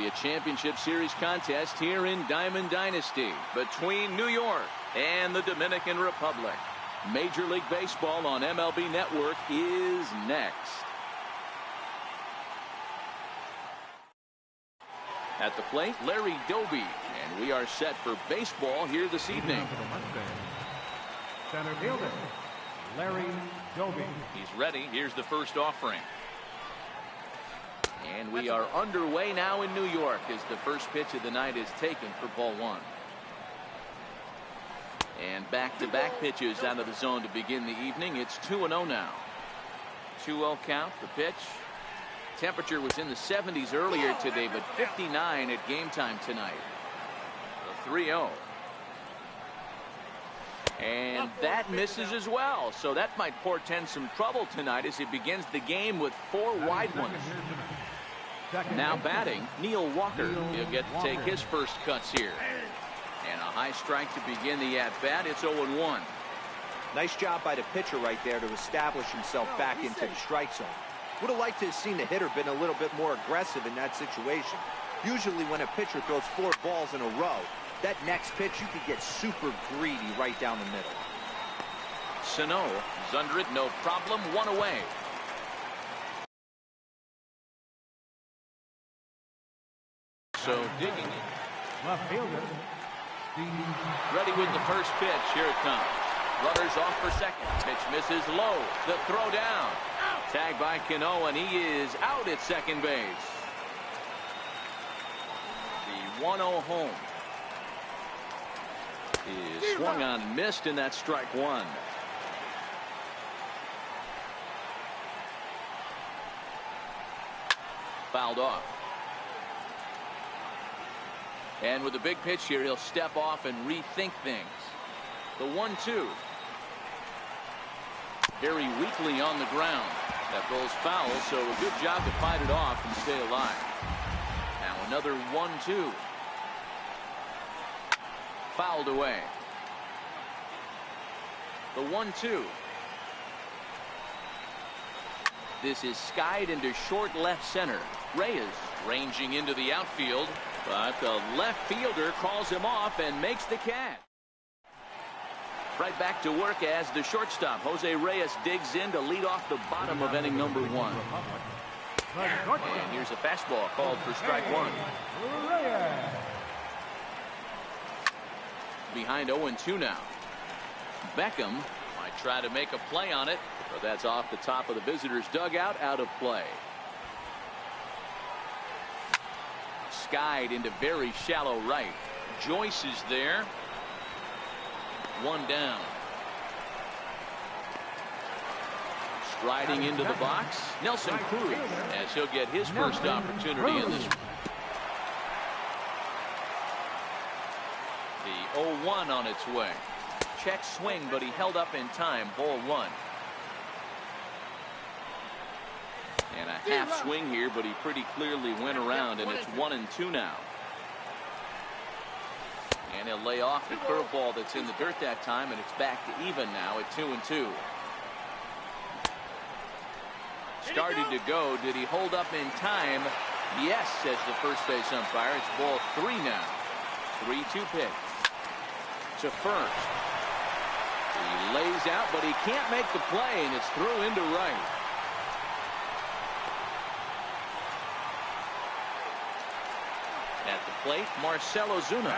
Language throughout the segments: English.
be a championship series contest here in Diamond Dynasty between New York and the Dominican Republic. Major League Baseball on MLB Network is next. At the plate, Larry Doby, and we are set for baseball here this evening. Center fielder, Larry Doby. He's ready. Here's the first offering. And we are underway now in New York as the first pitch of the night is taken for ball one. And back-to-back pitches out of the zone to begin the evening. It's 2-0 now. 2-0 count, the pitch. Temperature was in the 70s earlier today, but 59 at game time tonight. The 3-0. And that misses as well, so that might portend some trouble tonight as he begins the game with 4 wide ones. Now batting, Neil Walker. He'll get to take his first cuts here. And a high strike to begin the at-bat. It's 0-1. Nice job by the pitcher right there to establish himself back into the strike zone. Would have liked to have seen the hitter been a little bit more aggressive in that situation. Usually when a pitcher throws 4 balls in a row, that next pitch you could get super greedy right down the middle. Sano is under it, no problem, 1 away. So digging it. Left fielder. Ready with the first pitch. Here it comes. Runners off for second. Pitch misses low. The throw down. Tagged by Cano, and he is out at second base. The 1-0 home is swung on and missed, and that's strike one. Fouled off. And with a big pitch here, he'll step off and rethink things. The 1-2. Very weakly on the ground. That goes foul, so a good job to fight it off and stay alive. Now another 1-2. Fouled away. The 1-2. This is skied into short left center. Reyes ranging into the outfield, but the left fielder calls him off and makes the catch. Right back to work as the shortstop, Jose Reyes, digs in to lead off the bottom of inning number 1. And here's a fastball called for strike one. Behind 0-2 now. Beckham might try to make a play on it, but that's off the top of the visitor's dugout, out of play. Skied into very shallow right. Joyce is there. 1 down. Striding into the box, Nelson Cruz, as he'll get his first opportunity in this. The 0-1 on its way. Check swing, but he held up in time. Ball 1. And a half swing here, but he pretty clearly went around, and it's 1-2 now. And he'll lay off the curveball that's in the dirt that time, and it's back to even now at 2-2. Started to go. Did he hold up in time? Yes, says the first base umpire. It's ball 3 now. 3-2 pitch to first. He lays out, but he can't make the play, and it's through into right. At the plate, Marcell Ozuna.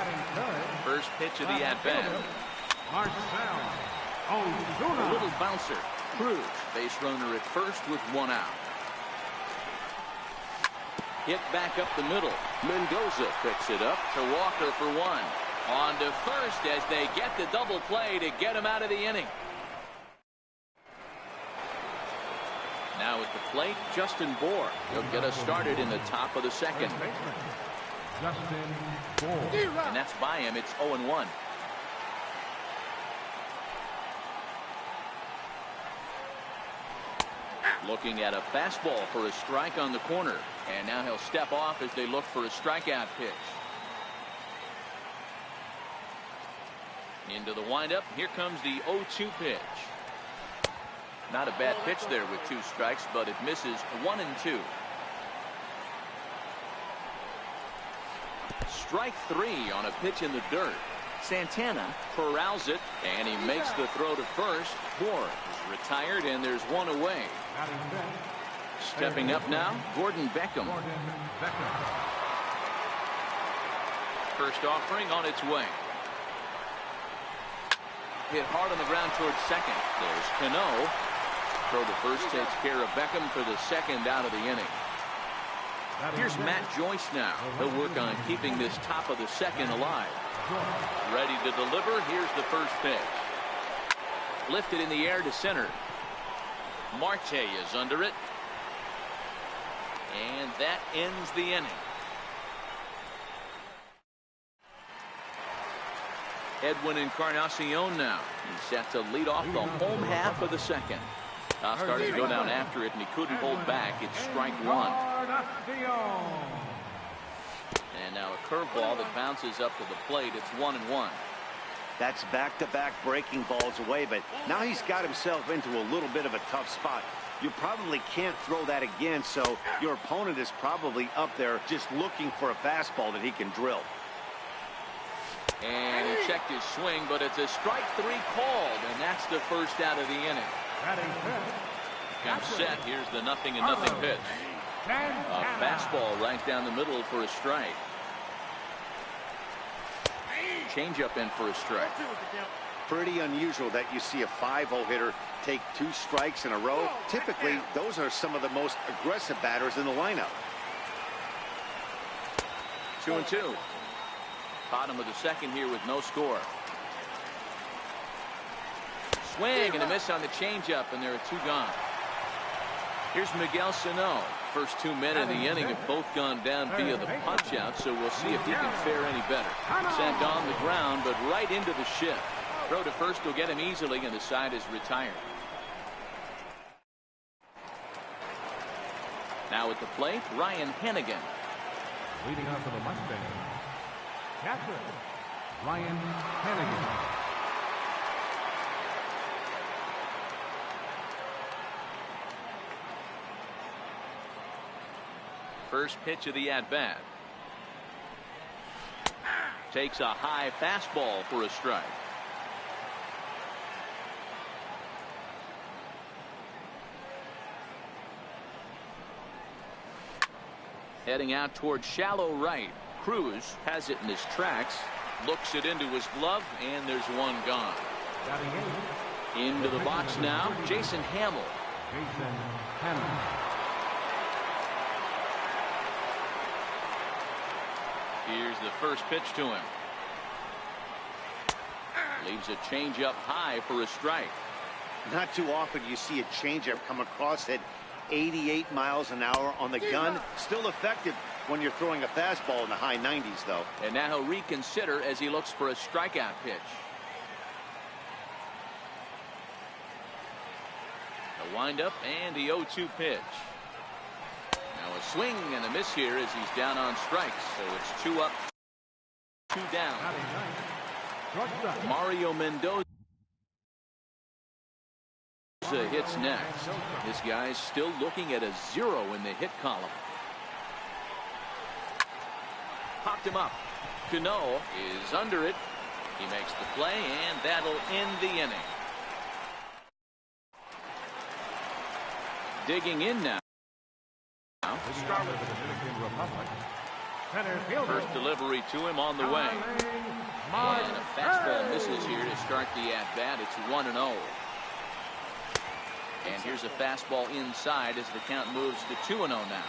First pitch of the at-bat. A little bouncer. Cruz, base runner at first with 1 out. Hit back up the middle. Mendoza picks it up to Walker for 1. On to first as they get the double play to get him out of the inning. Now at the plate, Justin Bour. He'll get us started in the top of the second. And that's by him. It's 0-1. Looking at a fastball for a strike on the corner. And now he'll step off as they look for a strikeout pitch. Into the windup. Here comes the 0-2 pitch. Not a bad pitch there with 2 strikes, but it misses. 1-2. strike 3 on a pitch in the dirt. Santana corrals it, and he makes the throw to first. Moore is retired, and there's one away. Stepping up now, Gordon Beckham. First offering on its way. Hit hard on the ground towards second. There's Cano. Throw to first takes care of Beckham for the second out of the inning. Here's Matt Joyce now. He'll work on keeping this top of the second alive. Ready to deliver. Here's the first pitch. Lifted in the air to center. Marte is under it. And that ends the inning. Edwin Encarnacion now. He's set to lead off the home half of the second. Started to go down after it, and he couldn't hold back. It's strike 1. And now a curveball that bounces up to the plate. It's 1-1. That's back-to-back breaking balls away, but now he's got himself into a little bit of a tough spot. You probably can't throw that again, so your opponent is probably up there just looking for a fastball that he can drill. And he checked his swing, but it's a strike 3 called, and that's the first out of the inning. Comes set. Here's the 0-0 pitch. A fastball right down the middle for a strike. Changeup in for a strike. Pretty unusual that you see a 5-0 hitter take 2 strikes in a row. Typically, those are some of the most aggressive batters in the lineup. 2-2. Bottom of the second here with no score. Swing and a miss on the changeup, and there are 2 gone. Here's Miguel Sano. First 2 men in the inning have both gone down via the punch out, so we'll see if he can fare any better. Sent on the ground, but right into the shift. Throw to first will get him easily, and the side is retired. Now at the plate, Ryan Hennigan. Leading off for the Mustangs, catcher Ryan Hennigan. First pitch of the at-bat. Takes a high fastball for a strike. Heading out towards shallow right. Cruz has it in his tracks. Looks it into his glove, and there's 1 gone. Into the box now, Jason Hamill. Here's the first pitch to him. Leaves a changeup high for a strike. Not too often you see a changeup come across at 88 miles an hour on the gun. Still effective when you're throwing a fastball in the high 90s, though. And now he'll reconsider as he looks for a strikeout pitch. The windup and the 0-2 pitch. Now a swing and a miss here as he's down on strikes. So it's 2 up, 2 down. Mario Mendoza hits next. This guy's still looking at a 0 in the hit column. Popped him up. Cano is under it. He makes the play, and that'll end the inning. Digging in now. First delivery to him on the way. And a fastball misses here to start the at-bat. It's 1-0. And here's a fastball inside as the count moves to 2-0 now.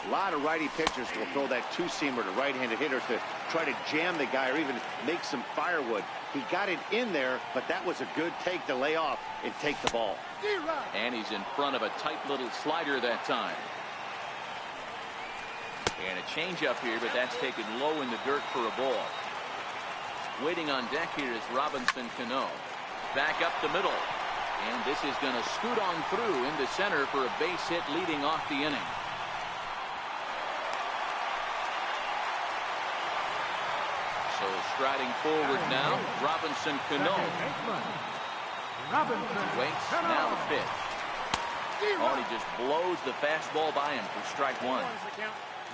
A lot of righty pitchers will throw that 2-seamer to right-handed hitters to try to jam the guy or even make some firewood. He got it in there, but that was a good take to lay off and take the ball. And he's in front of a tight little slider that time. And a changeup here, but that's taken low in the dirt for a ball. Waiting on deck here is Robinson Cano. Back up the middle. And this is going to scoot on through into center for a base hit leading off the inning. So striding forward now, Robinson Cano. Waits, now the pitch. Oh, he just blows the fastball by him for strike 1.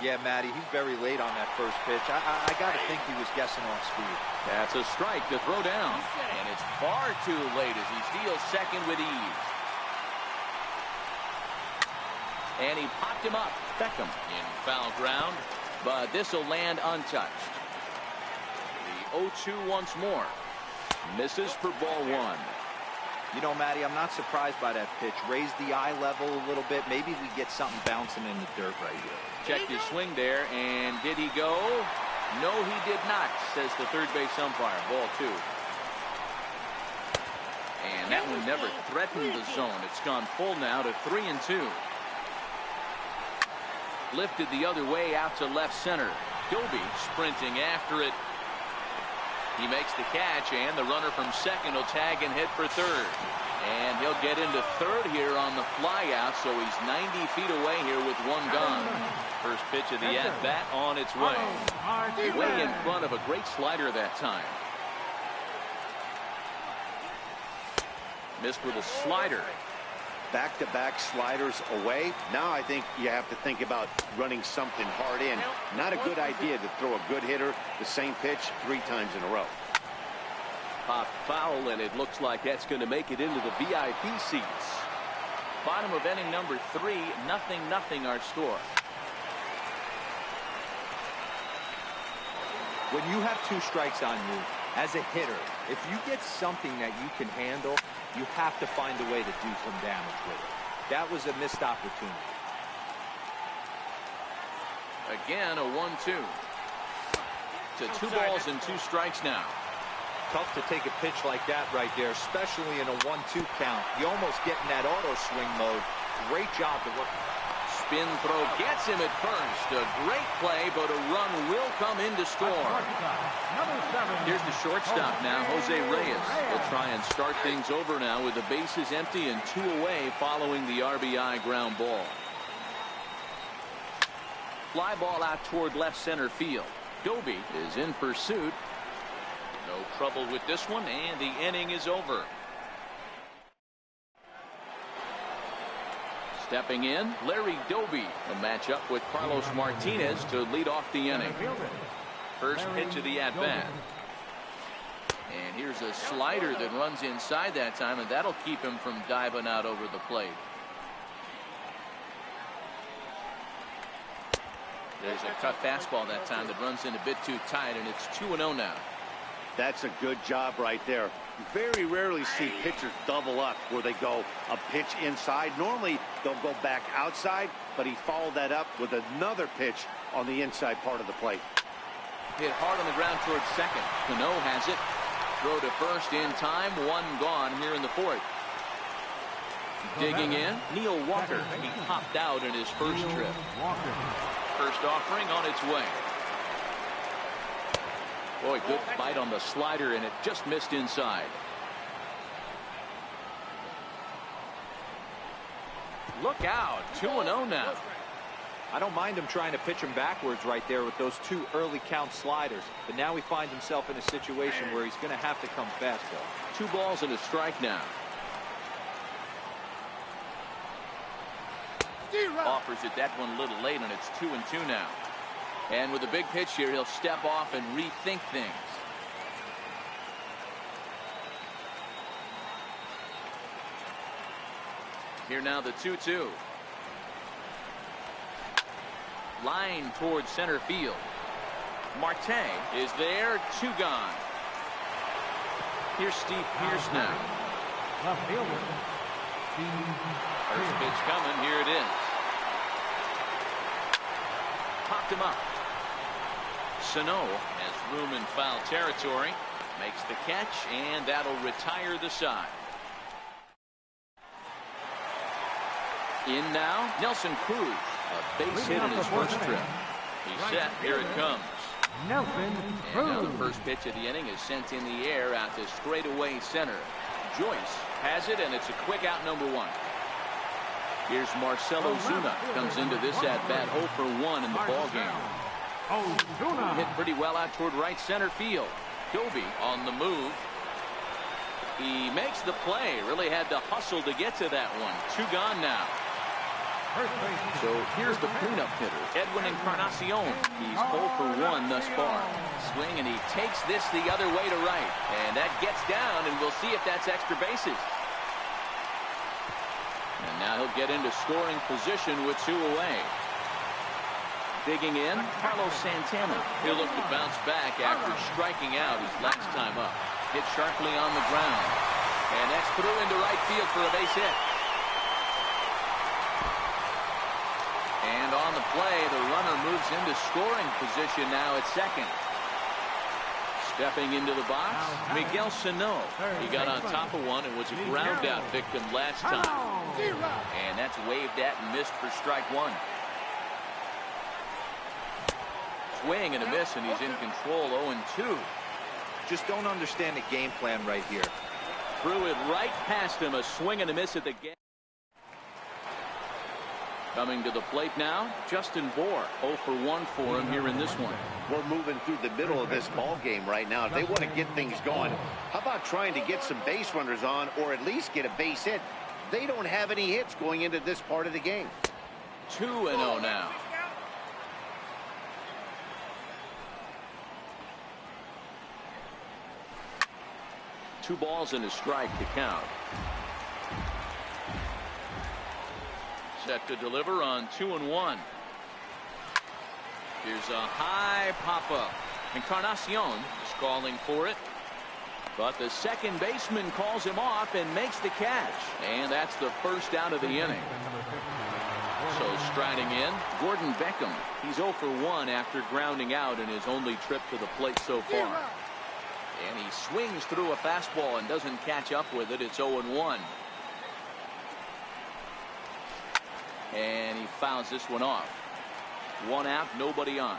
Yeah, Matty, he's very late on that first pitch. I got to think he was guessing off speed. That's a strike to throw down. And it's far too late as he steals second with ease. And he popped him up. Beckham in foul ground, but this will land untouched. The 0-2 once more. Misses for ball one. You know, Matty, I'm not surprised by that pitch. Raise the eye level a little bit. Maybe we get something bouncing in the dirt right here. Checked his swing there, and did he go? No, he did not, says the third base umpire. Ball two. And that one never threatened the zone. It's gone full now to 3-2. Lifted the other way out to left center. Doby sprinting after it. He makes the catch, and the runner from second will tag and hit for third. And he'll get into third here on the flyout, so he's 90 feet away here with one gone. First pitch of the at-bat on its way. Way in front of a great slider that time. Missed with a slider. Back-to-back sliders away. Now I think you have to think about running something hard in. Not a good idea to throw a good hitter the same pitch 3 times in a row. Pop foul, and it looks like that's going to make it into the VIP seats. Bottom of inning number 3, 0-0 our score. When you have 2 strikes on you, as a hitter, if you get something that you can handle, you have to find a way to do some damage with it. That was a missed opportunity. Again, a 1-2. To 2 balls and 2 strikes now. Tough to take a pitch like that right there, especially in a 1-2 count. You almost get in that auto swing mode. Great job to work. Spin throw gets him at first. A great play, but a run will come in to score. Here's the shortstop now, Jose Reyes. Will try and start things over now with the bases empty and 2 away following the RBI ground ball. Fly ball out toward left center field. Doby is in pursuit. No trouble with this one, and the inning is over. Stepping in, Larry Doby. A matchup with Carlos Martinez to lead off the inning. First pitch of the at-bat. And here's a slider that runs inside that time, and that'll keep him from diving out over the plate. There's a cut fastball that time that runs in a bit too tight, and it's 2-0 now. That's a good job right there. You very rarely see pitchers double up where they go a pitch inside. Normally they'll go back outside, but he followed that up with another pitch on the inside part of the plate. Hit hard on the ground towards second. Cano has it. Throw to first in time. 1 gone here in the 4th. Digging in, Neil Walker. He popped out in his first trip. First offering on its way. Boy, good bite on the slider, and it just missed inside. Look out, 2-0 now. I don't mind him trying to pitch him backwards right there with those 2 early count sliders, but now he finds himself in a situation where he's going to have to come fast, though. 2 balls and a strike now. Offers it that one a little late, and it's 2-2 now. And with a big pitch here, he'll step off and rethink things. Here now the 2-2. Line towards center field. Marte is there. 2 gone. Here's Steve Pierce now. Left fielder. First pitch coming. Here it is. Popped him up. Sano has room in foul territory. Makes the catch, and that'll retire the side. In now, Nelson Cruz. A base hit in his first trip. He's set. Here it comes. Nelson Cruz. And now the first pitch of the inning is sent in the air out to straightaway center. Joyce has it, and it's a quick out, number 1. Here's Marcelo Zuna. Comes into this at-bat 0 for 1 in the ballgame. Hit pretty well out toward right center field. Doby on the move. He makes the play. Really had to hustle to get to that one. 2 gone now. So here's the cleanup hitter, Edwin Encarnacion. He's 0 for 1 thus far. Swing, and he takes this the other way to right. And that gets down, and we'll see if that's extra bases. And now he'll get into scoring position with 2 away. Digging in, Carlos Santana. He'll look to bounce back after striking out his last time up. Hit sharply on the ground. And that's through into right field for a base hit. And on the play, the runner moves into scoring position now at second. Stepping into the box, Miguel Sano. He got on top of one and was a ground out victim last time. And that's waved at and missed for strike 1. Swing and a miss, and he's in control. 0-2. Just don't understand the game plan right here. Threw it right past him. A swing and a miss at the gap. Coming to the plate now, Justin Bour. 0 for 1 for him here in this one. We're moving through the middle of this ball game right now. If they want to get things going, how about trying to get some base runners on, or at least get a base hit? They don't have any hits going into this part of the game. 2-0 now. Two balls and a strike to count. Set to deliver on 2-1. Here's a high pop-up. Encarnacion is calling for it. But the second baseman calls him off and makes the catch. And that's the first out of the inning. So striding in, Gordon Beckham. He's 0 for 1 after grounding out in his only trip to the plate so far. And he swings through a fastball and doesn't catch up with it. It's 0-1. And he fouls this one off. 1 out, nobody on.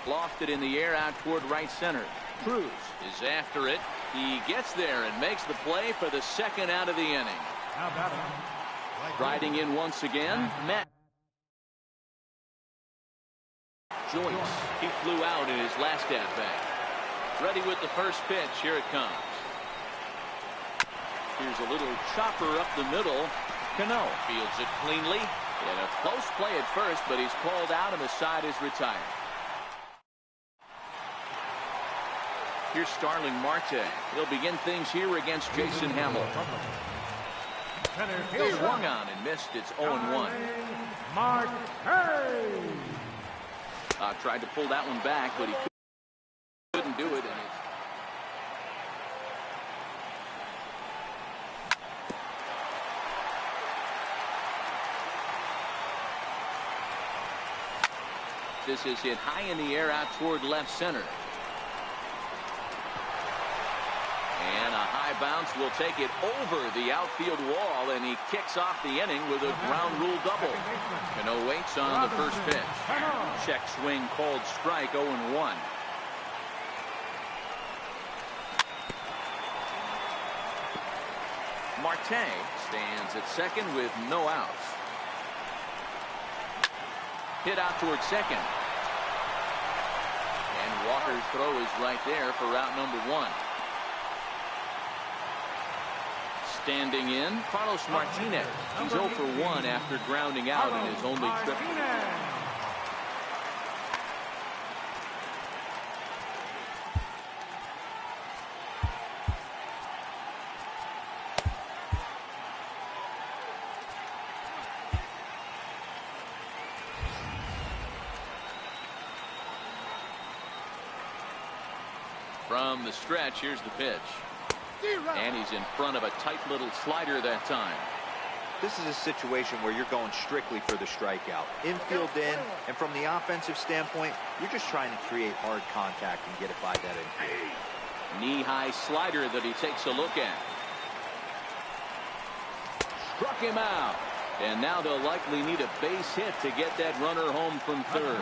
Lofted in the air out toward right center. Cruz is after it. He gets there and makes the play for the second out of the inning. Riding in once again, Matt Joyce. He flew out in his last at-bat. Ready with the first pitch. Here it comes. Here's a little chopper up the middle. Cano fields it cleanly. In a close play at first, but he's called out and the side is retired. Here's Starling Marte. He'll begin things here against Jason Hamill. Swung on and missed. It's 0-1. Tried to pull that one back, but he couldn't do it. And this is hit high in the air out toward left center. And a high bounce will take it over the outfield wall, and he kicks off the inning with a ground rule double. Cano waits on the first pitch. Check swing called strike. 0-1. Marte stands at second with no outs. Hit out toward second. And Walker's throw is right there for route number 1. Standing in, Carlos Martinez. He's 0 for 1 after grounding out in his only trip. From the stretch, here's the pitch. And he's in front of a tight little slider that time. This is a situation where you're going strictly for the strikeout. Infield in, and from the offensive standpoint, you're just trying to create hard contact and get it by that infield. Knee-high slider that he takes a look at. Struck him out. And now they'll likely need a base hit to get that runner home from third.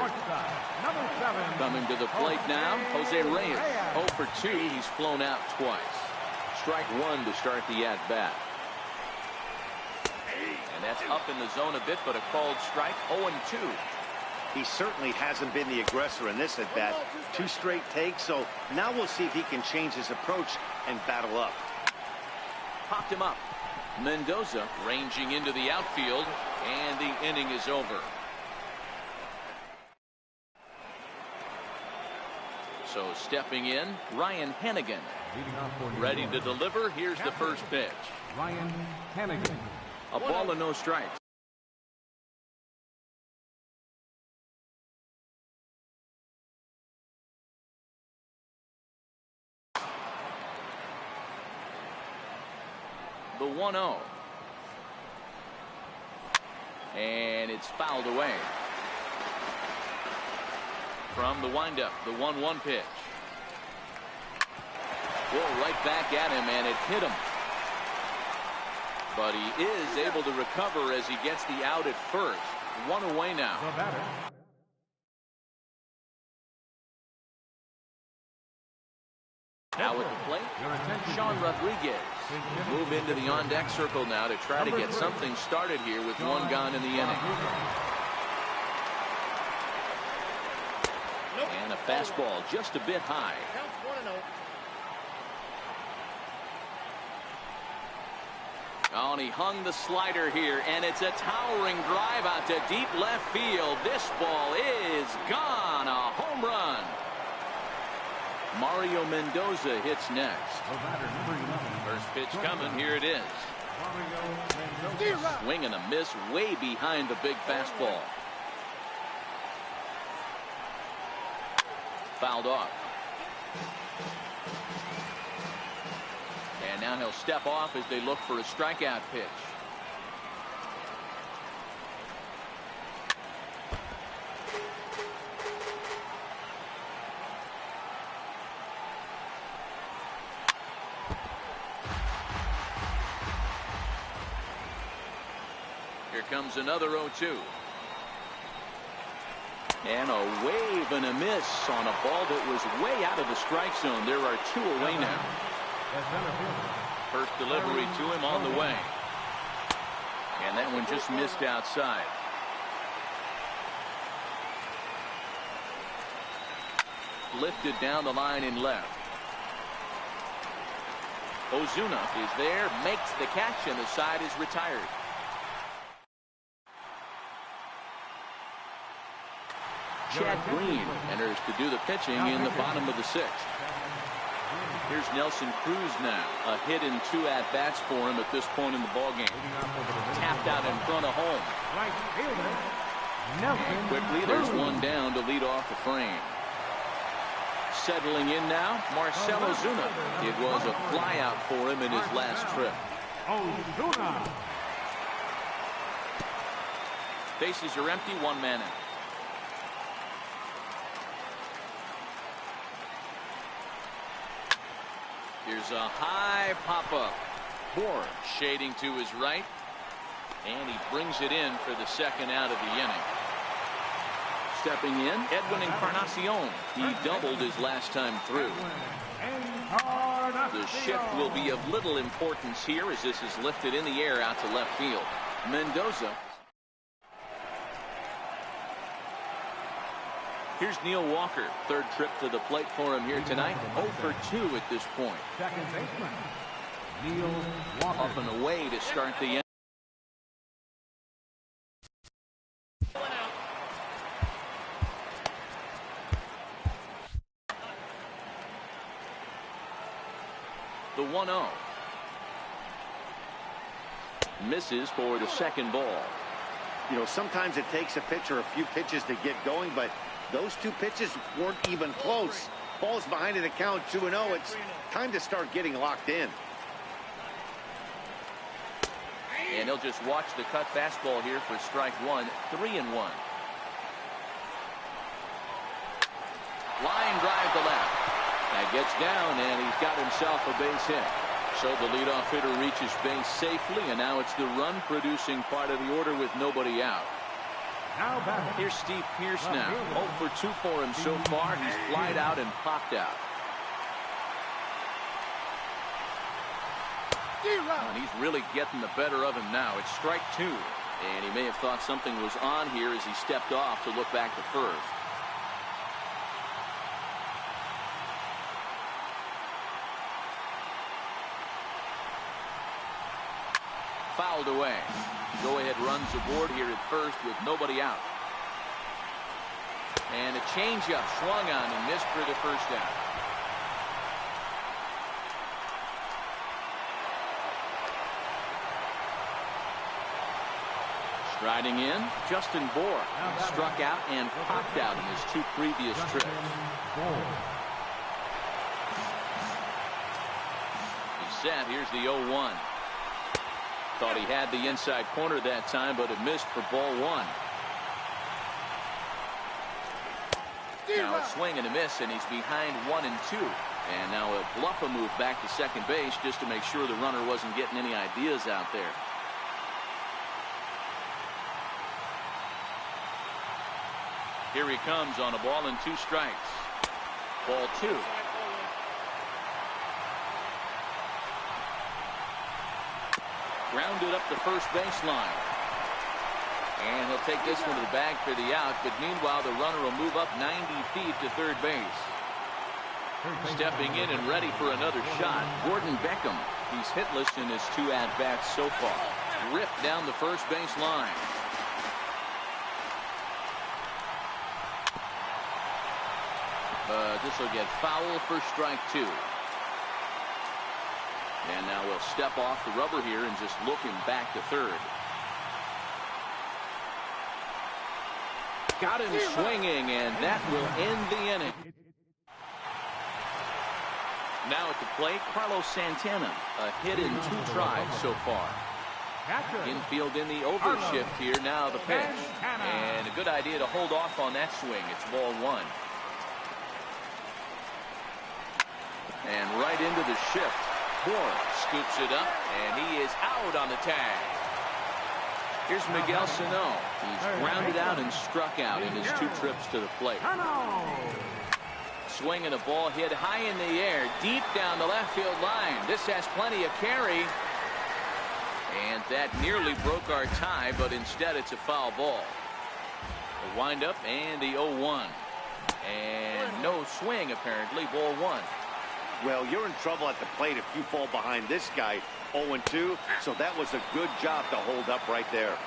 Coming to the plate now, Jose Reyes. 0 for 2. He's flown out twice. Strike 1 to start the at-bat. And that's up in the zone a bit, but a called strike. 0-2. He certainly hasn't been the aggressor in this at bat. 2 straight takes, so now we'll see if he can change his approach and battle up. Popped him up. Mendoza ranging into the outfield, and the inning is over. So stepping in, Ryan Hennigan. Ready to deliver. Here's the first pitch. Ryan Hennigan. A ball and no strikes. The 1-0. And it's fouled away. From the windup, the 1-1 pitch. Whoa, right back at him, and it hit him. But he is able to recover as he gets the out at first. 1 away now. The batter. Now at the plate, Sean Rodriguez. Move into the on-deck circle now to try to get something started here with 1 gone in the inning. And a fastball just a bit high. Oh, and he hung the slider here, and it's a towering drive out to deep left field. This ball is gone. A home run. Mario Mendoza hits next. First pitch coming. Here it is. Swing and a miss way behind the big fastball. Fouled off. And now he'll step off as they look for a strikeout pitch. Here comes another 0-2. And a wave and a miss on a ball that was way out of the strike zone. There are 2 away now. First delivery to him on the way. And that one just missed outside. Lifted down the line in left. Ozuna is there, makes the catch, and the side is retired. Chad Green enters to do the pitching in the bottom of the 6th. Here's Nelson Cruz now. A hit in 2 at-bats for him at this point in the ballgame. Tapped out in front of home. Quickly, there's 1 down to lead off the frame. Settling in now, Marcell Ozuna. It was a flyout for him in his last trip. Bases are empty, 1 man out. Here's a high pop-up. Bourne shading to his right. And he brings it in for the 2nd out of the inning. Stepping in, Edwin Encarnacion. He doubled his last time through. The shift will be of little importance here as this is lifted in the air out to left field. Mendoza. Here's Neil Walker. 3rd trip to the plate for him here tonight. 0 for 2 at this point. Second baseman, Neil Walker. Up and away to start the end. The 1-0. Misses for the 2nd ball. You know, sometimes it takes a pitcher a few pitches to get going, but those 2 pitches weren't even close. Ball's behind in the count, 2-0. It's time to start getting locked in. And he'll just watch the cut fastball here for strike 1. 3-1. Line drive to left. That gets down, and he's got himself a base hit. So the leadoff hitter reaches base safely, and now it's the run-producing part of the order with nobody out. Here's Steve Pearce now. 0 for 2 for him so far. He's flied out and popped out. And he's really getting the better of him now. It's strike two. And he may have thought something was on here as he stepped off to look back to first. Fouled away. Go-ahead runs aboard here at first with nobody out. And a changeup swung on and missed for the first out. Striding in, Justin Bohr struck out and popped out in his two previous trips. He's set. Here's the 0-1. Thought he had the inside corner that time, but it missed for ball one. Now a swing and a miss, and he's behind 1 and 2. And now he'll bluff a move back to second base just to make sure the runner wasn't getting any ideas out there. Here he comes on a ball and 2 strikes. Ball 2. Grounded up the first baseline. And he'll take this one to the bag for the out, but meanwhile the runner will move up 90 feet to third base. Stepping in and ready for another shot, Gordon Beckham. He's hitless in his 2 at-bats so far. Ripped down the first base line. This will get foul for strike 2. And now we'll step off the rubber here and just look him back to third. Got him swinging, and that will end the inning. Now at the plate, Carlos Santana. A hit in 2 tries so far. Infield in the overshift here. Now the pitch. And a good idea to hold off on that swing. It's ball 1. And right into the shift. Bohr scoops it up, and he is out on the tag. Here's Miguel Sano. He's grounded out and struck out in his 2 trips to the plate. Swinging a ball hit high in the air, deep down the left field line. This has plenty of carry. And that nearly broke our tie, but instead it's a foul ball. The windup and the 0-1. And no swing apparently, ball 1. Well, you're in trouble at the plate if you fall behind this guy 0-2, so that was a good job to hold up right there.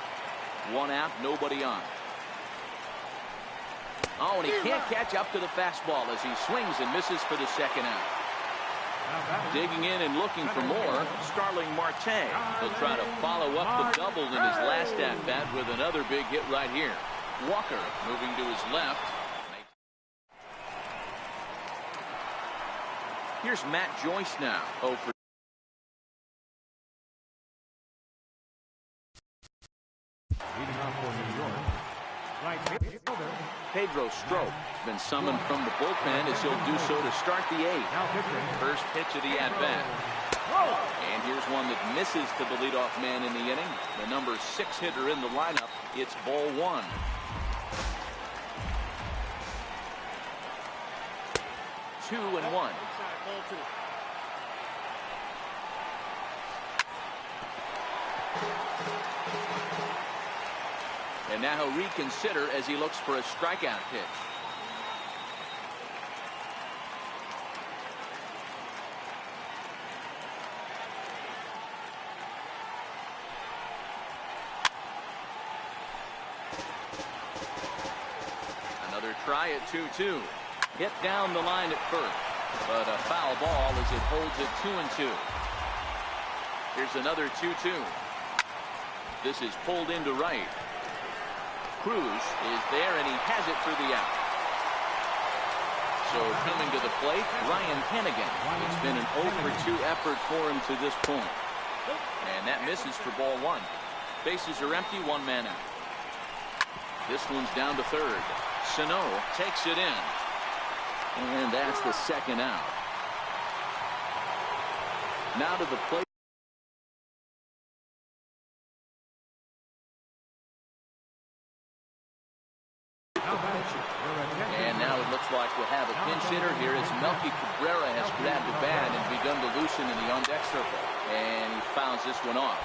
1 out, nobody on. Oh, and he can't catch up to the fastball as he swings and misses for the second out. Digging in and looking for more, Starling Marte. He'll try to follow up the double in his last at-bat with another big hit right here. Walker moving to his left. Here's Matt Joyce now. 0 for leading off for New York. Right fielder. Pedro Strop been summoned from the bullpen as he'll do so to start the 8th. Now pitching. First pitch of the at-bat. And here's one that misses to the leadoff man in the inning. The number 6 hitter in the lineup. It's ball 1. Two and 1. And now he'll reconsider as he looks for a strikeout pitch. Another try at 2-2. Hit down the line at first, but a foul ball as it holds it 2-2. Here's another 2-2. This is pulled into right. Cruz is there, and he has it for the out. So coming to the plate, Ryan Hennigan. It's been an 0 for 2 effort for him to this point. And that misses for ball 1. Bases are empty, 1 man out. This one's down to third. Sano takes it in. And that's the second out. Now to the plate. And now it looks like we'll have a pinch hitter here as Melky Cabrera has grabbed a bat and begun to loosen in the on-deck circle. And he fouls this one off.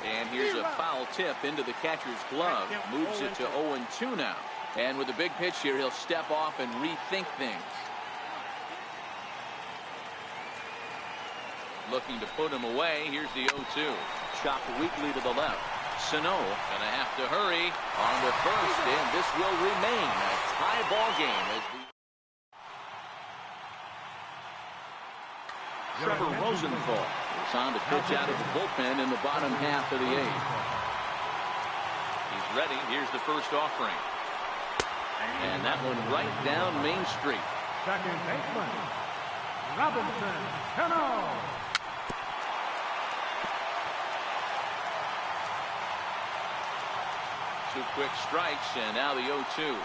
And here's a foul tip into the catcher's glove. Moves it to 0-2 now. And with a big pitch here, he'll step off and rethink things. Looking to put him away. Here's the 0-2. Chopped weakly to the left. Sano gonna have to hurry on the first, and this will remain a tie ball game as Trevor Rosenthal is on to pitch out of the bullpen in the bottom half of the eighth. He's ready. Here's the first offering. And that one right down Main Street. Second baseman, Robinson Cano. 2 quick strikes, and now the 0-2.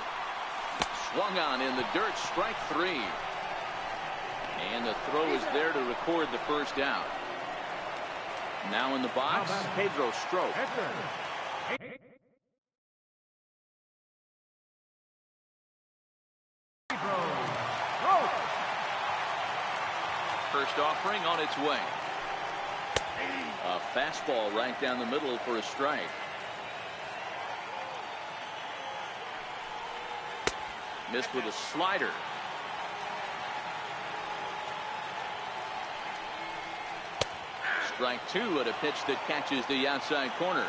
Swung on in the dirt, strike 3. And the throw is there to record the first out. Now in the box, Pedro Strop. First offering on its way. A fastball right down the middle for a strike. Missed with a slider. Strike 2 at a pitch that catches the outside corner.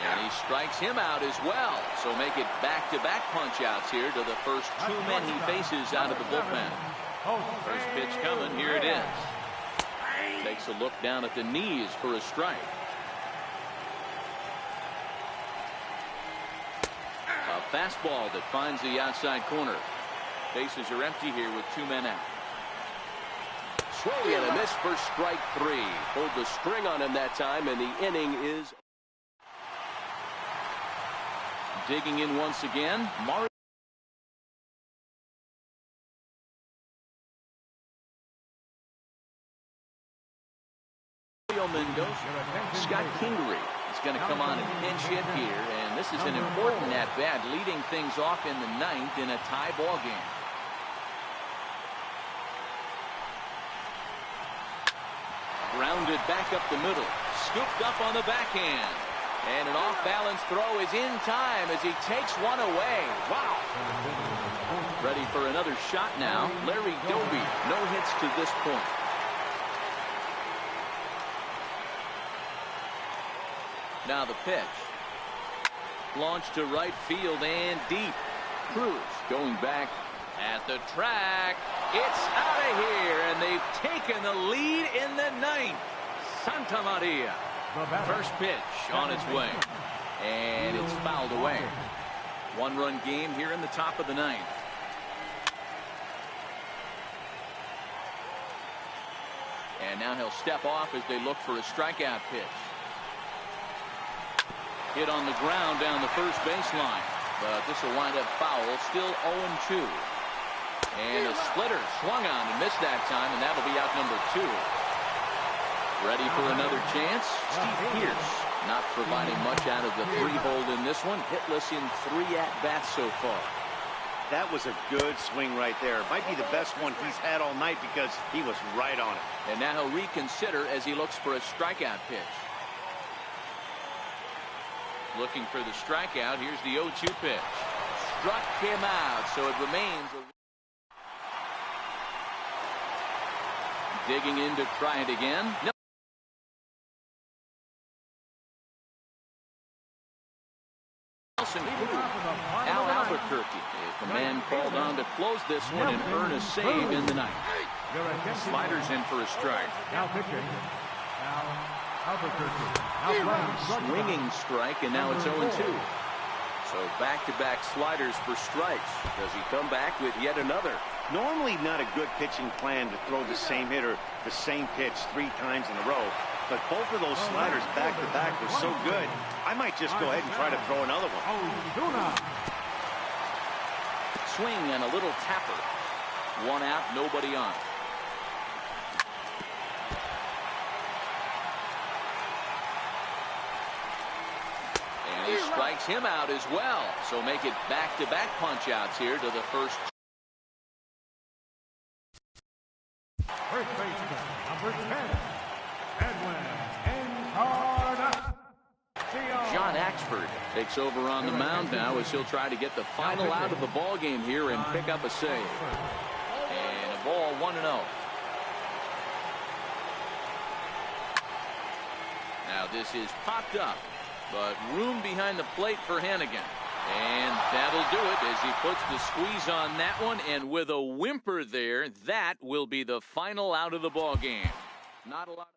And he strikes him out as well. So make it back-to-back punch-outs here to the first 2 men he faces out of the bullpen. First pitch coming. Here it is. Takes a look down at the knees for a strike. A fastball that finds the outside corner. Bases are empty here with 2 men out. Swing and a miss for strike 3. Pulled the string on him that time, and the inning is digging in once again. Mendoza. Scott Kingery is going to come on and pinch hit here, and this is an important at-bat, leading things off in the 9th in a tie ball game. Grounded back up the middle, scooped up on the backhand, and an off-balance throw is in time as he takes one away. Wow! Ready for another shot now. Larry Doby, no hits to this point. Now the pitch. Launched to right field and deep. Cruz going back at the track. It's out of here, and they've taken the lead in the 9th. Santa Maria. First pitch on its way. And it's fouled away. 1-run game here in the top of the 9th. And now he'll step off as they look for a strikeout pitch. Hit on the ground down the first baseline, but this will wind up foul. Still 0-2. And a splitter swung on and missed that time, and that'll be out number 2. Ready for another chance? Steve Pearce not providing much out of the 3-hole in this one. Hitless in 3 at-bats so far. That was a good swing right there. Might be the best one he's had all night because he was right on it. And now he'll reconsider as he looks for a strikeout pitch. Looking for the strikeout. Here's the 0-2 pitch. Struck him out, so it remains. Digging in to try it again. No. Al Albuquerque. A command called on to close this one and earn a save in the 9th. Sliders in for a strike. Now pitching. Swinging strike, and now it's 0-2. So back-to-back sliders for strikes. Does he come back with yet another? Normally not a good pitching plan to throw the same hitter the same pitch 3 times in a row, but both of those sliders back-to-back were so good, I might just go ahead and try to throw another one. Swing and a little tapper. 1 out, nobody on. strikes him out as well. So make it back-to-back punch-outs here to the first. First baseman, number 10, Edwin Encarnacion. John Axford takes over on the mound now as he'll try to get the final out of the ball game here and pick up a save. And a ball 1-0. Now this is popped up, but room behind the plate for Hannigan. And that'll do it as he puts the squeeze on that one, and with a whimper there, that will be the final out of the ball game. Not a lot.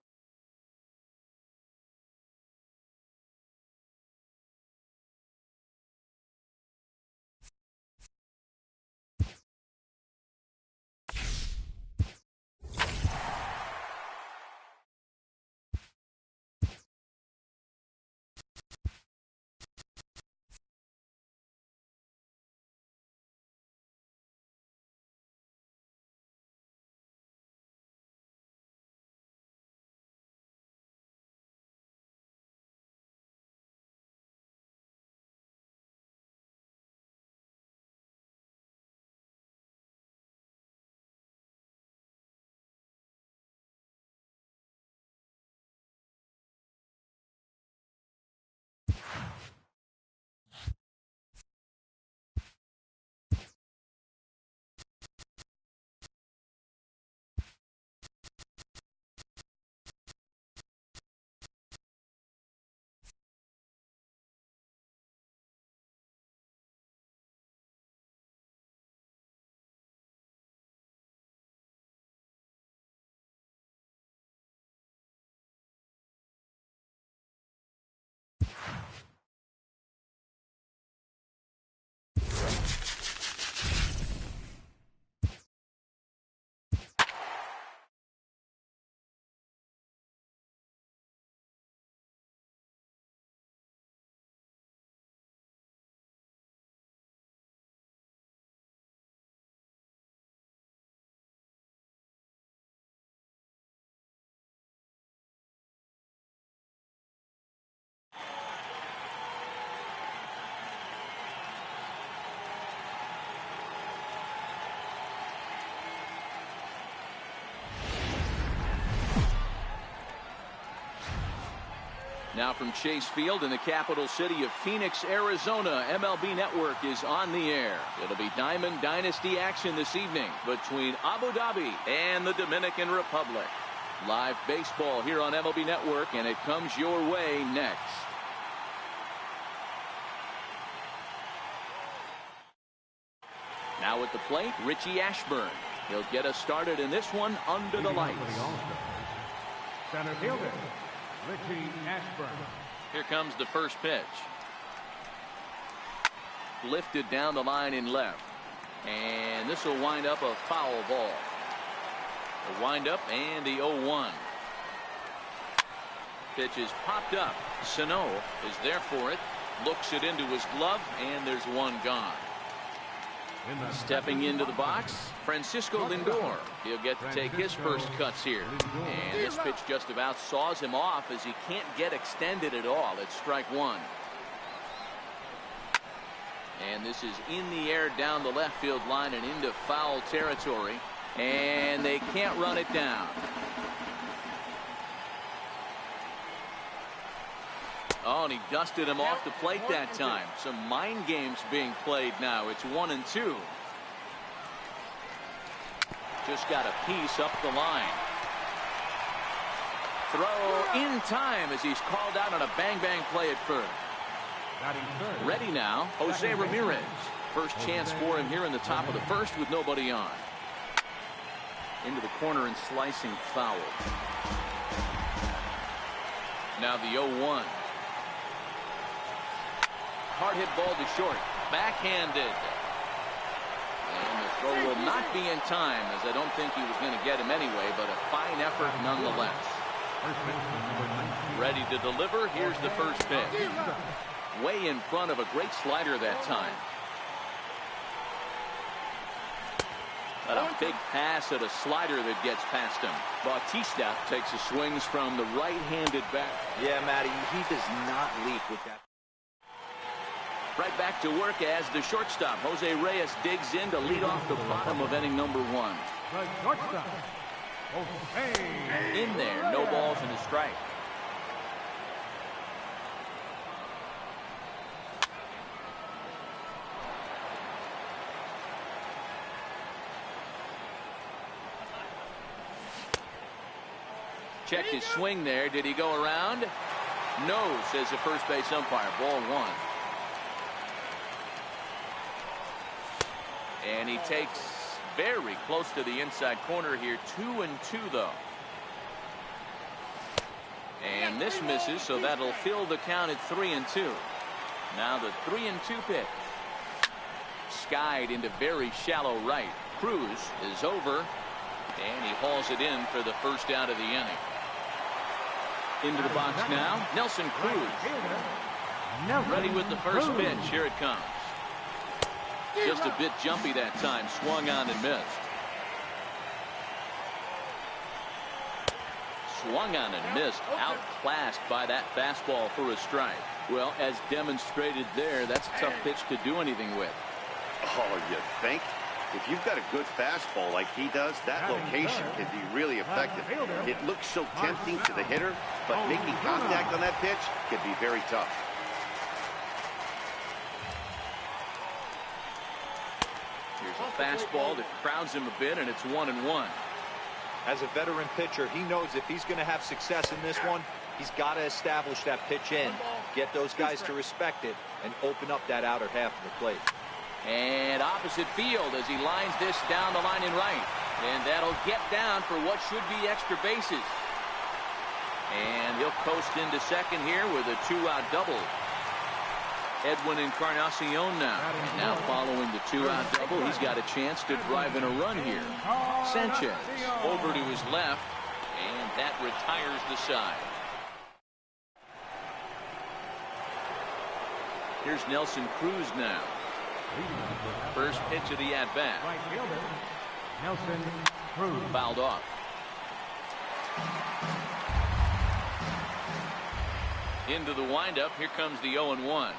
Now from Chase Field in the capital city of Phoenix, Arizona, MLB Network is on the air. It'll be Diamond Dynasty action this evening between Abu Dhabi and the Dominican Republic. Live baseball here on MLB Network, and it comes your way next. Now at the plate, Richie Ashburn. He'll get us started in this one under the lights. Center fielder, Richie Ashburn. Here comes the first pitch. Lifted down the line in left. And this will wind up a foul ball. A wind up and the 0-1. Pitch is popped up. Sano is there for it. Looks it into his glove, and there's one gone. Stepping into the box, Francisco Lindor. He'll get to take his first cuts here. And this pitch just about saws him off as he can't get extended at all. It's strike one. And this is in the air down the left field line and into foul territory. And they can't run it down. Oh, and he dusted him off the plate that time. Some mind games being played now. It's 1-2. Just got a piece up the line. Throw in time as he's called out on a bang-bang play at first. Ready now, Jose Ramirez. First chance for him here in the top of the first with nobody on. Into the corner and slicing foul. Now the 0-1. Hard hit ball to short. Backhanded. And the throw will not be in time, as I don't think he was going to get him anyway, but a fine effort nonetheless. Ready to deliver. Here's the first pitch. Way in front of a great slider that time. But a big pass at a slider that gets past him. Bautista takes the swings from the right-handed bat. Yeah, Matty, he does not leak with that. Right back to work as the shortstop. Jose Reyes digs in to lead off the bottom of inning number 1. The shortstop, Jose. In there, no balls and a strike. Checked his swing there. Did he go around? No, says the first base umpire. Ball 1. And he takes very close to the inside corner here. 2-2 though. And this misses, so that'll fill the count at 3-2. Now the 3-2 pitch. Skied into very shallow right. Cruz is over, and he hauls it in for the first out of the inning. Into the box now, Nelson Cruz. Ready with the first pitch. Here it comes. Just a bit jumpy that time. Swung on and missed. Swung on and missed. Outclassed by that fastball for a strike. Well, as demonstrated there, that's a tough pitch to do anything with. Oh, you think? If you've got a good fastball like he does, that location can be really effective. It looks so tempting to the hitter, but making contact on that pitch can be very tough. Here's a fastball that crowds him a bit, and it's 1-1. As a veteran pitcher, he knows if he's going to have success in this one, he's got to establish that pitch in, get those guys to respect it, and open up that outer half of the plate. And opposite field as he lines this down the line in right. And that'll get down for what should be extra bases. And he'll coast into second here with a 2-out double. Edwin Encarnacion now. And now following the 2-out double, he's got a chance to drive in a run here. Sanchez over to his left, and that retires the side. Here's Nelson Cruz now. First pitch of the at-bat. Right fielder, Nelson Cruz. Fouled off. Into the windup. Here comes the 0-1.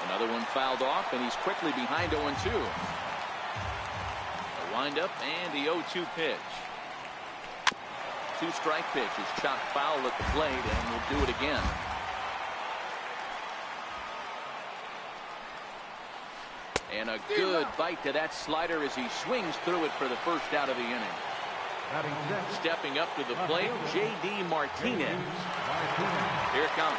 Another one fouled off, and he's quickly behind 0-2. A windup and the 0-2 pitch. 2-strike pitch is chopped foul at the plate, and we'll do it again. And a good bite to that slider as he swings through it for the first out of the inning. Stepping up to the plate, J.D. Martinez. Here it comes.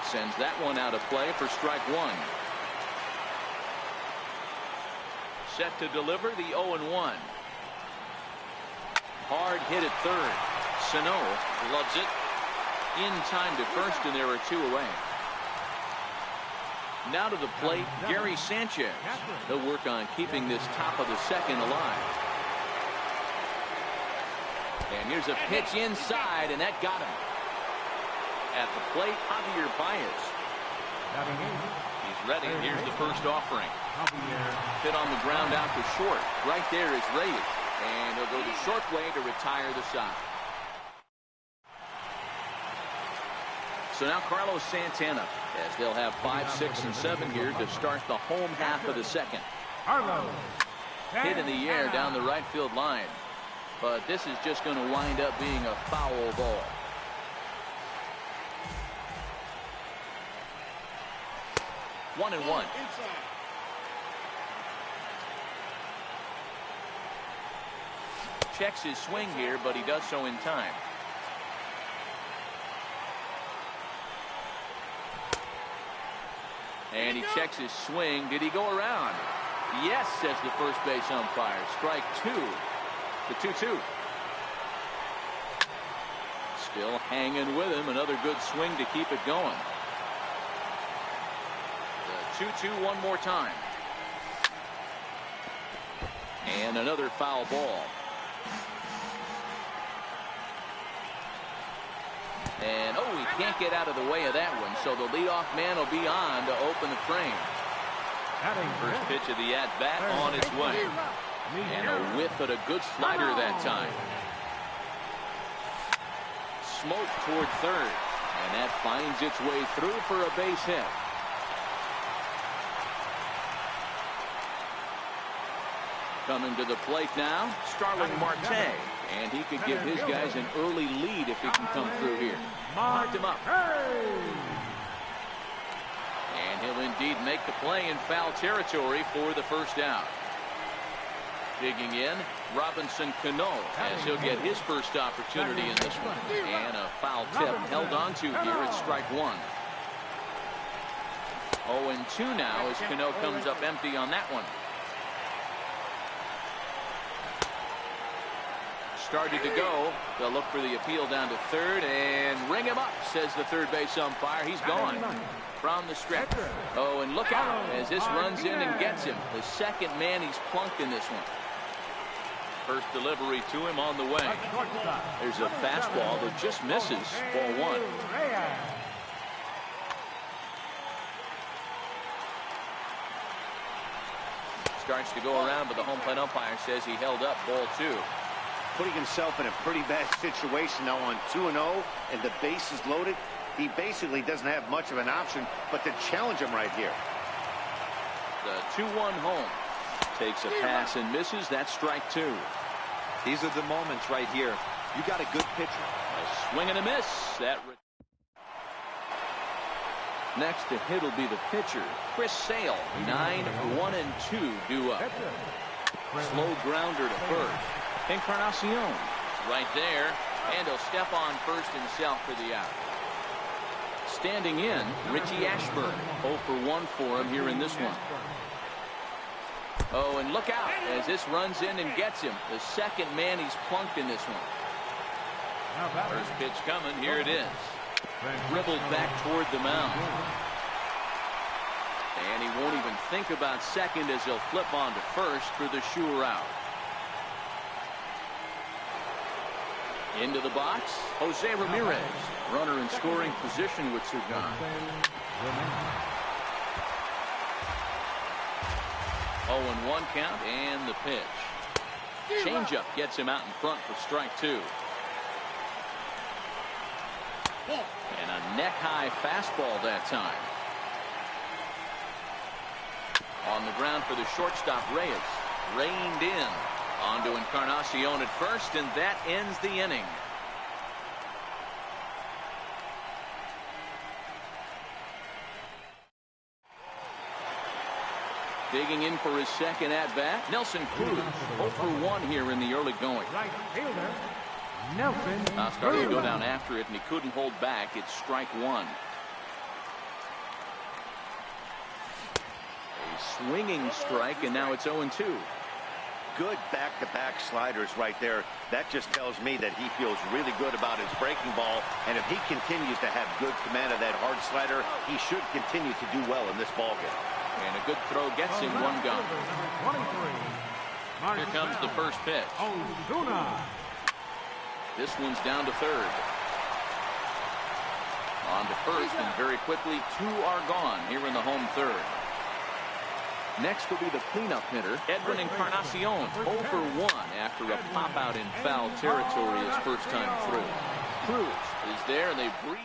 Sends that one out of play for strike 1. Set to deliver the 0-1. Hard hit at third. Sano loves it. In time to first, and there are 2 away. Now to the plate, Gary Sanchez. He'll work on keeping this top of the second alive. And here's a pitch inside, and that got him. At the plate, Javier Baez. He's ready. Here's the first offering. Hit on the ground out to short. Right there is Reyes. And he'll go the short way to retire the side. So now Carlos Santana, as they'll have 5, 6, and 7 here to start the home half of the second. Hit in the air down the right field line. But this is just going to wind up being a foul ball. One and one. Checks his swing here, but he does so in time. And he checks his swing. Did he go around? Yes, says the first base umpire. Strike 2. The 2-2. Still hanging with him. Another good swing to keep it going. The 2-2 one more time. And another foul ball. And, oh, he can't get out of the way of that one, so the leadoff man will be on to open the frame. First pitch of the at-bat on its way. And a whiff at a good slider that time. Smoke toward third. And that finds its way through for a base hit. Coming to the plate now, Starling Marte. And he could give his guys an early lead if he can come through here. Marked him up. And he'll indeed make the play in foul territory for the first out. Digging in, Robinson Cano, as he'll get his first opportunity in this one. And a foul tip held on to here at strike one. 0-2 now as Cano comes up empty on that one. Started to go. They'll look for the appeal down to third and ring him up, says the third base umpire. He's gone from the stretch. Oh, and look out as this runs in and gets him. The second man he's plunked in this one. First delivery to him on the way. There's a fastball that just misses. Ball one. Starts to go around, but the home plate umpire says he held up. Ball two. Putting himself in a pretty bad situation now on 2-0 and the base is loaded. He basically doesn't have much of an option but to challenge him right here. The 2-1 home. Takes a pass and misses. That's strike two. These are the moments right here. You got a good pitcher. A swing and a miss. Next to hit will be the pitcher, Chris Sale. 9-1-2 due up. Slow grounder to first. Encarnacion right there, and he'll step on first himself for the out. Standing in, Richie Ashburn. 0 for 1 for him here in this one. Oh, and look out as this runs in and gets him. The second man he's plunked in this one. First pitch coming. Here it is. Dribbled back toward the mound. And he won't even think about second as he'll flip on to first for the sure out. Into the box, Jose Ramirez. Runner in scoring position with Sugan. 0-1 count and the pitch. Changeup gets him out in front for strike two. And a neck-high fastball that time. On the ground for the shortstop, Reyes. Reined in. On to Encarnacion at first, and that ends the inning. Digging in for his second at-bat, Nelson Cruz. 0 for 1 here in the early going. Right fielder, Nelson Now starting to go down after it, and he couldn't hold back. It's strike one. A swinging strike, and now it's 0-2. Good back-to-back sliders right there. That just tells me that he feels really good about his breaking ball, and if he continues to have good command of that hard slider, he should continue to do well in this ballgame. And a good throw gets him one gone. Here comes the first pitch. This one's down to third. On to first, and very quickly, two are gone here in the home third. Next will be the cleanup hitter, Edwin Encarnacion. 0 for 1 after a pop-out in foul territory his first time through. Cruz is there, and they breeze.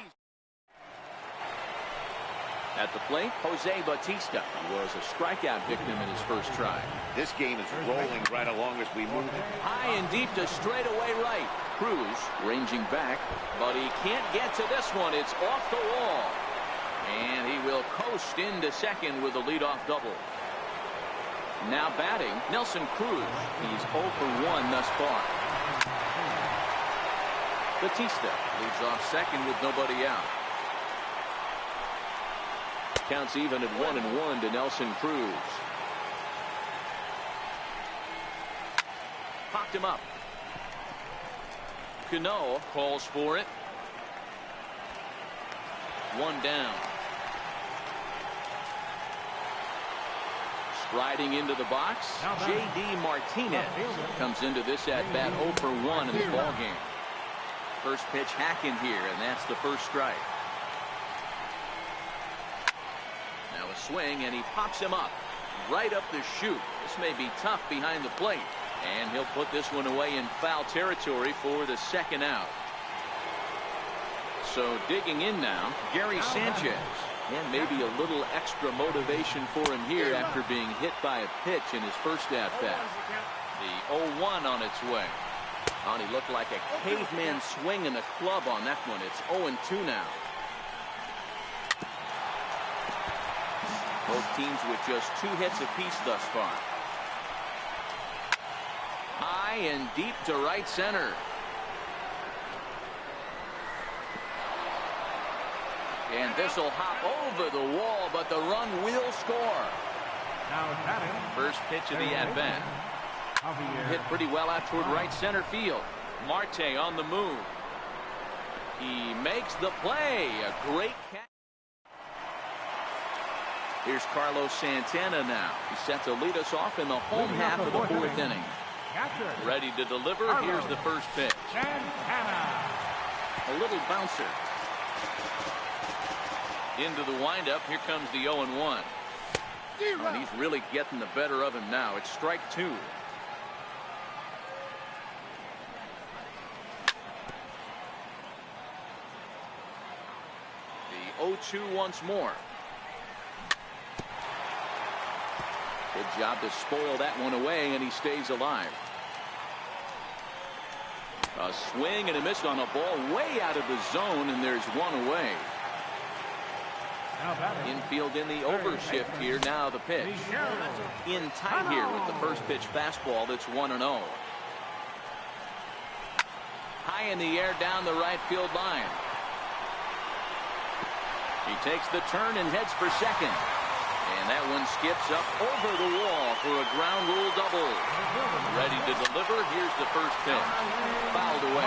At the plate, Jose Bautista was a strikeout victim in his first try. This game is rolling right along as we move. High and deep to straightaway right. Cruz ranging back, but he can't get to this one. It's off the wall. And he will coast into second with a leadoff double. Now batting, Nelson Cruz. He's 0 for 1 thus far. Bautista leads off second with nobody out. Counts even at 1-1 to Nelson Cruz. Popped him up. Cano calls for it. One down. Striding into the box, J.D. Martinez comes into this at-bat 0 for 1 in the ballgame. First pitch hack in here, and that's the first strike. Now a swing, and he pops him up right up the chute. This may be tough behind the plate, and he'll put this one away in foul territory for the second out. So digging in now, Gary Sanchez. And maybe a little extra motivation for him here after being hit by a pitch in his first at-bat. The 0-1 on its way. And he looked like a caveman swinging a club on that one. It's 0-2 now. Both teams with just 2 hits apiece thus far. High and deep to right center. And this will hop over the wall, but the run will score. Now batting. First pitch of the at-bat. Hit pretty well out toward right center field. Marte on the move. He makes the play. A great catch. Here's Carlos Santana now. He's set to lead us off in the home half of the 4th inning. Ready to deliver. Here's the first pitch. A little bouncer. Into the windup. Here comes the 0-1. And he's really getting the better of him now. It's strike 2. The 0-2 once more. Good job to spoil that one away, and he stays alive. A swing and a miss on a ball way out of the zone, and there's one away. Infield in the overshift here. Now the pitch. In tight here with the first pitch fastball that's 1-0. High in the air down the right field line. He takes the turn and heads for second. And that one skips up over the wall for a ground rule double. Ready to deliver. Here's the first pitch. Fouled away.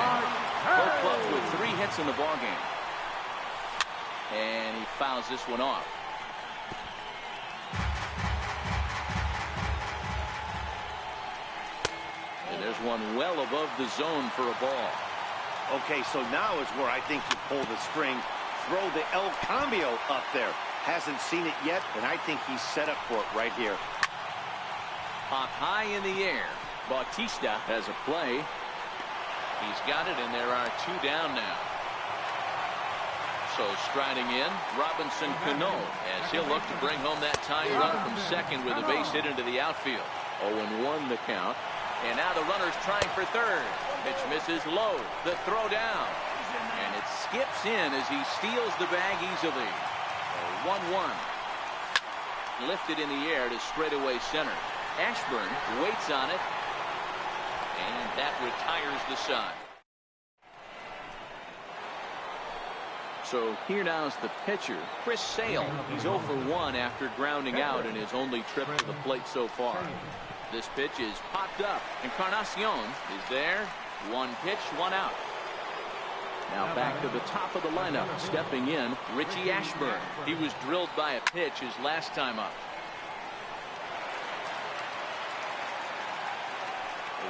Both clubs with 3 hits in the ballgame. And he fouls this one off. And there's one well above the zone for a ball. Okay, so now is where I think you pull the string. Throw the El Cambio up there. Hasn't seen it yet, and I think he's set up for it right here. Up high in the air. Bautista has a play. He's got it, and there are 2 down now. So striding in, Robinson Cano, as he'll look to bring home that tying run from second with a base hit into the outfield. 0-1 the count. And now the runner's trying for third. Pitch misses low. The throw down. And it skips in as he steals the bag easily. 1-1. Lifted in the air to straightaway center. Ashburn waits on it. And that retires the side. So here now is the pitcher, Chris Sale. He's 0 for 1 after grounding out in his only trip to the plate so far. This pitch is popped up. Encarnacion is there. 1 pitch, 1 out. Now back to the top of the lineup. Stepping in, Richie Ashburn. He was drilled by a pitch his last time up.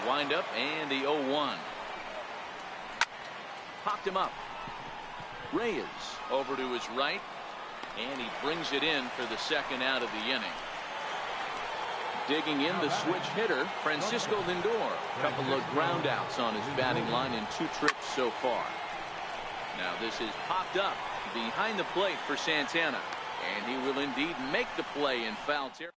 The windup and the 0-1. Popped him up. Reyes over to his right, and he brings it in for the second out of the inning. Digging in, the switch hitter, Francisco Lindor. A couple of ground outs on his batting line in 2 trips so far. Now this is popped up behind the plate for Santana, and he will indeed make the play in foul territory.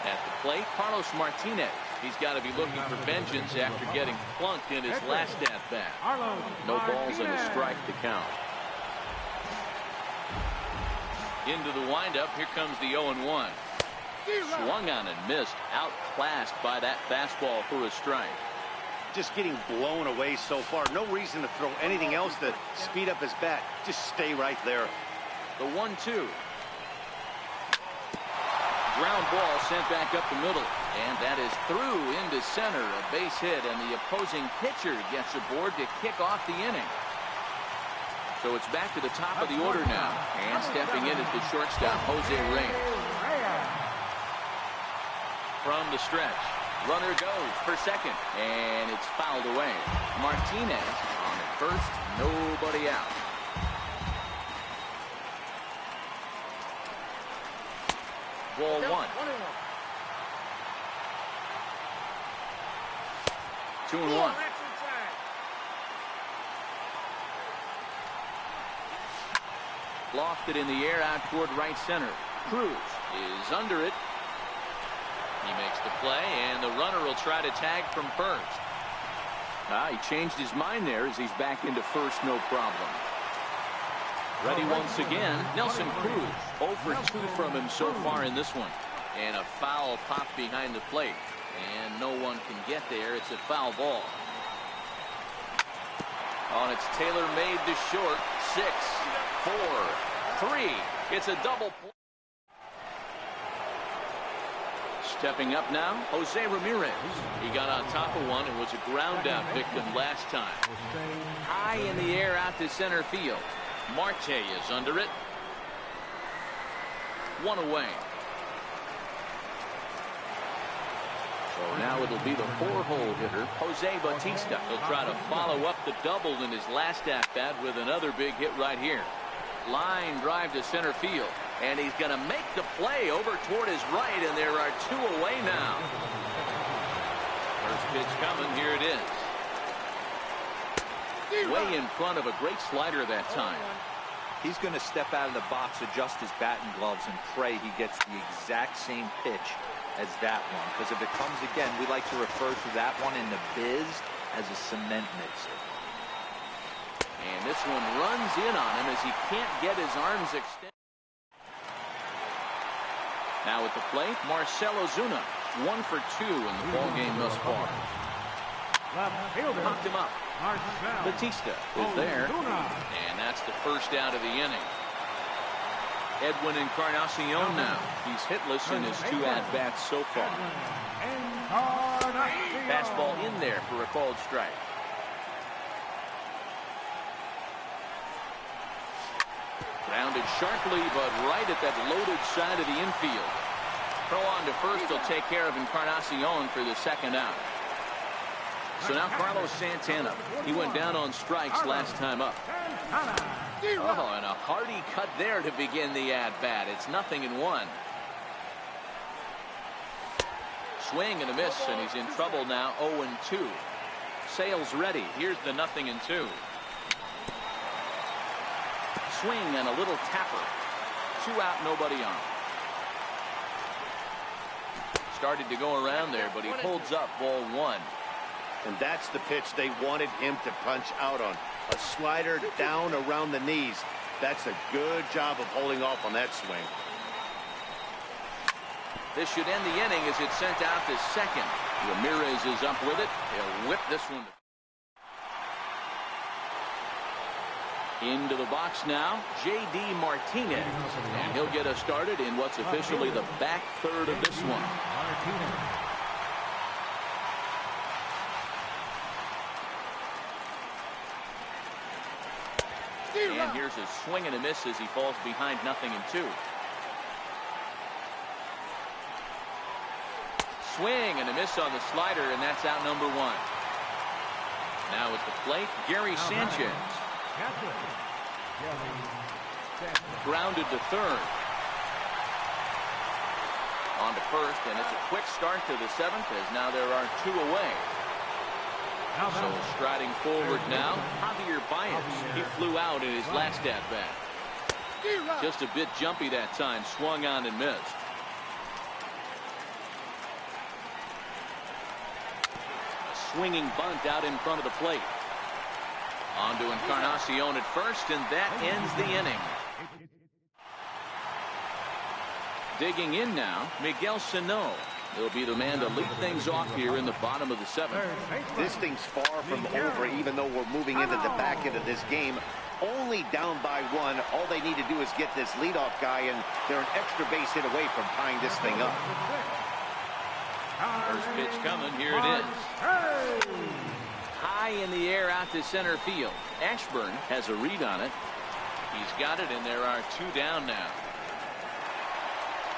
At the plate, Carlos Martinez. He's got to be looking for vengeance after getting plunked in his last at-bat. No balls and a strike to count. Into the windup. Here comes the 0-1. Swung on and missed. Outclassed by that fastball for a strike. Just getting blown away so far. No reason to throw anything else to speed up his bat. Just stay right there. The 1-2. Ground ball sent back up the middle, and that is through into center. A base hit, and the opposing pitcher gets aboard to kick off the inning. So it's back to the top of the order now, and stepping in is the shortstop, Jose Reyes. From the stretch, runner goes for second, and it's fouled away. Martinez on at first, nobody out. Ball 1. 2-1. Lofted in the air out toward right center. Cruz is under it. He makes the play, and the runner will try to tag from first. He changed his mind there as he's back into first, no problem. Ready once again, Nelson Cruz. 0 for 2 from him so far in this one. And a foul pop behind the plate. And no one can get there. It's a foul ball. On it's Taylor made to short. 6, 4, 3. It's a double play. Stepping up now, Jose Ramirez. He got on top of one and was a ground out victim last time. High in the air out to center field. Marte is under it. 1 away. So now it'll be the 4-hole hitter, Jose Bautista. He'll try to follow up the double in his last at-bat with another big hit right here. Line drive to center field. And he's going to make the play over toward his right, and there are 2 away now. First pitch coming. Here it is. Way in front of a great slider that time. He's going to step out of the box, adjust his bat and gloves, and pray he gets the exact same pitch as that one. Because if it comes again, we like to refer to that one in the biz as a cement mixer. And this one runs in on him as he can't get his arms extended. Now at the plate, Marcell Ozuna. 1 for 2 in the ball game thus far. Knocked him up. Batista is there. And that's the first out of the inning. Edwin Encarnacion now. He's hitless in his 2 at-bats so far. Fastball in there for a called strike. Grounded sharply, but right at that loaded side of the infield. Throw on to first will take care of Encarnacion for the second out. So now Carlos Santana. He went down on strikes last time up. Oh, and a hearty cut there to begin the at-bat. It's 0-1. Swing and a miss, and he's in trouble now. 0-2. Sale's ready. Here's the 0-2. Swing and a little tapper. 2 out, nobody on. Started to go around there, but he holds up. Ball 1. And that's the pitch they wanted him to punch out on. A slider down around the knees. That's a good job of holding off on that swing. This should end the inning as it's sent out to second. Ramirez is up with it. He'll whip this one. Into the box now, J.D. Martinez. And he'll get us started in what's officially the back third of this one. And here's a swing and a miss as he falls behind 0-2. Swing and a miss on the slider, and that's out number 1. Now at the plate, Gary Sanchez. Grounded to third. On to first, and it's a quick start to the 7th as now there are 2 away. So striding forward now, Javier Baez. He flew out in his last at-bat. Just a bit jumpy that time, swung on and missed. A swinging bunt out in front of the plate. On to Encarnacion at first, and that ends the inning. Digging in now, Miguel Sano. He'll be the man to lead things off here in the bottom of the 7th. This thing's far from over, even though we're moving into the back end of this game. Only down by 1. All they need to do is get this leadoff guy, and they're an extra base hit away from tying this thing up. First pitch coming. Here it is. High in the air out to center field. Ashburn has a read on it. He's got it, and there are 2 down now.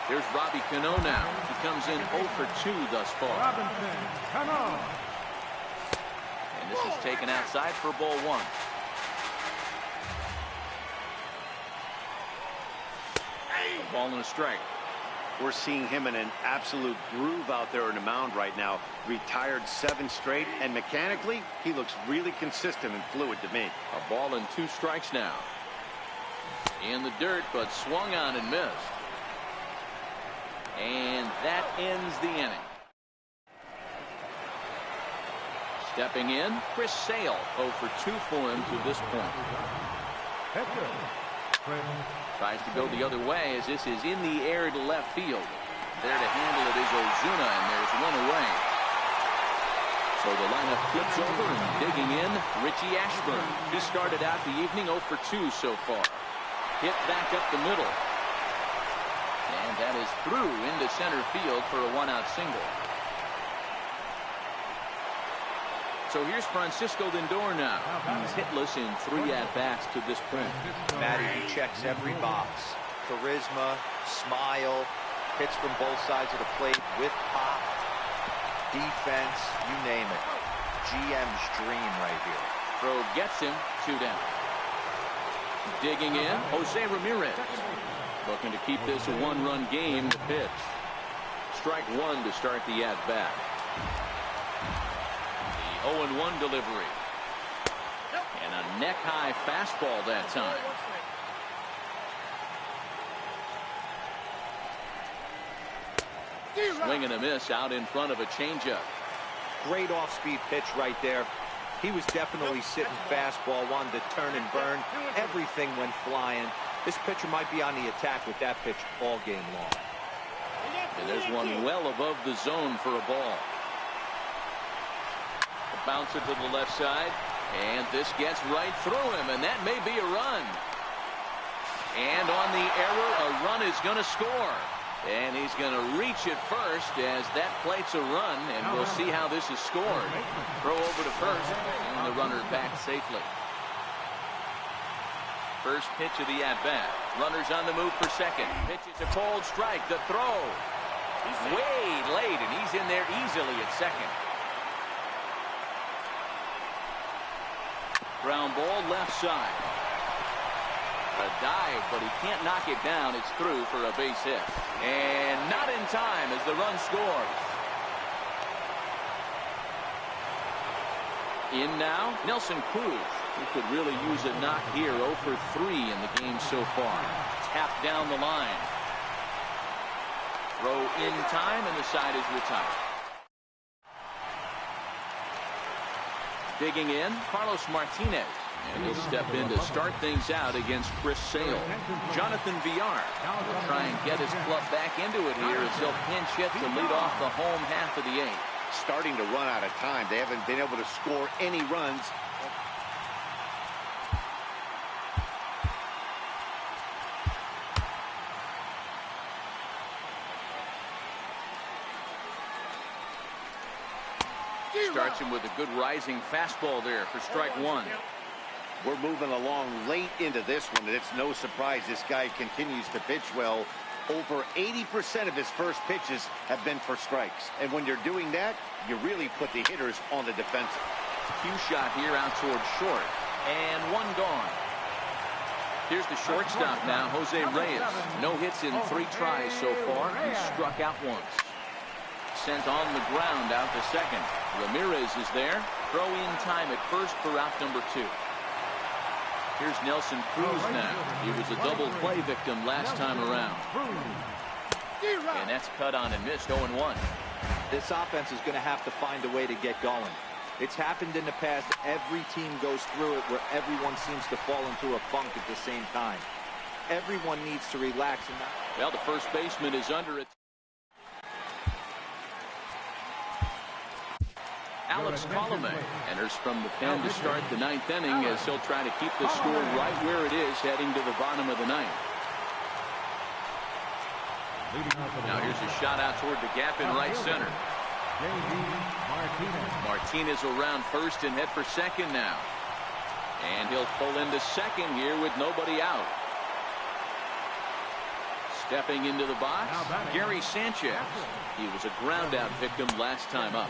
Here's Robbie Cano now. He comes in 0 for 2 thus far. And this is taken outside for ball 1. A ball and a strike. We're seeing him in an absolute groove out there on the mound right now. Retired 7 straight, and mechanically, he looks really consistent and fluid to me. A ball and 2 strikes now. In the dirt, but swung on and missed. And that ends the inning. Stepping in, Chris Sale, 0 for 2 for him to this point. Tries to go the other way as this is in the air to left field. There to handle it is Ozuna, and there's one away. So the lineup flips over, and digging in, Richie Ashburn. He started out the evening 0 for 2 so far. Hit back up the middle. And that is through into center field for a 1-out single. So here's Francisco Lindor now. He's hitless in 3 at-bats to this point. Matty, he checks every box. Charisma, smile, hits from both sides of the plate with pop, defense, you name it. GM's dream right here. Throw gets him, 2 down. Digging in, Jose Ramirez. Looking to keep this a 1-run game to pitch. Strike 1 to start the at-bat. 0-1 delivery. And a neck-high fastball that time. Swing and a miss out in front of a changeup. Great off-speed pitch right there. He was definitely sitting fastball, wanted to turn and burn. Everything went flying. This pitcher might be on the attack with that pitch all game long. And there's one well above the zone for a ball. Bouncer to the left side, and this gets right through him, and that may be a run. And on the error, a run is going to score. And he's going to reach it first as that plates a run, and we'll see how this is scored. Throw over to first, and the runner back safely. First pitch of the at-bat. Runners on the move for second. Pitch is a cold strike. The throw. Way late, and he's in there easily at second. Ground ball left side. A dive, but he can't knock it down. It's through for a base hit. And not in time as the run scores. In now, Nelson Cruz. He could really use a knock here. 0 for 3 in the game so far. Tapped down the line. Throw in time, and the side is retired. Digging in, Carlos Martinez. And he'll step in to start things out against Chris Sale. Jonathan Villar will try and get his club back into it here as he'll pinch hit to lead off the home half of the 8th. Starting to run out of time. They haven't been able to score any runs. Starts him with a good rising fastball there for strike 1. We're moving along late into this one, and it's no surprise this guy continues to pitch well. Over 80% of his first pitches have been for strikes. And when you're doing that, you really put the hitters on the defensive. Cue shot here out towards short. And one gone. Here's the shortstop now, Jose Reyes. No hits in 3 tries so far. He struck out once. Sent on the ground out to second. Ramirez is there. Throw in time at first for out number 2. Here's Nelson Cruz now. He was a double play victim last time around. And that's cut on and missed. 0-1. This offense is going to have to find a way to get going. It's happened in the past. Every team goes through it where everyone seems to fall into a funk at the same time. Everyone needs to relax. And not... Well, the first baseman is under it. Alex Colomé enters from the pen to start the 9th inning as he'll try to keep the score right where it is heading to the bottom of the 9th. Now here's a shot out toward the gap in right center. Martinez around first and head for second now. And he'll pull into second here with nobody out. Stepping into the box, Gary Sanchez. He was a ground out victim last time up.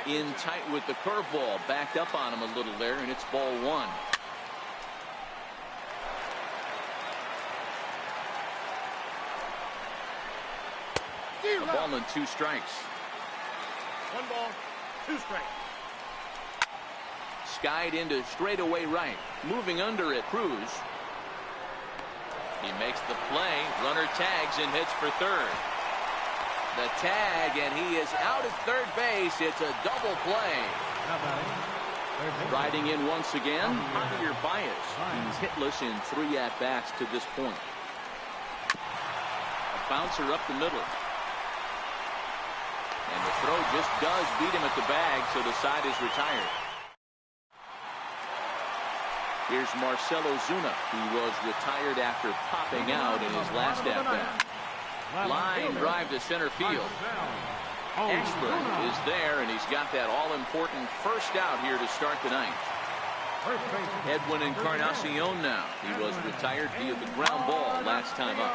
In tight with the curveball, backed up on him a little there, and it's ball 1. A ball and 2 strikes. 1 ball, 2 strikes. Skied into straightaway right. Moving under it, Cruz. He makes the play. Runner tags and hits for third. The tag, and he is out at third base. It's a double play. Riding in once again, Javier Baez. He's hitless in 3 at-bats to this point. A bouncer up the middle. And the throw just does beat him at the bag, so the side is retired. Here's Marcell Ozuna, who was retired after popping out in his last at-bat. Line drive to center field. Ashburn is there, and he's got that all-important first out here to start the ninth. Edwin Encarnacion now. He was retired via the ground ball last time up.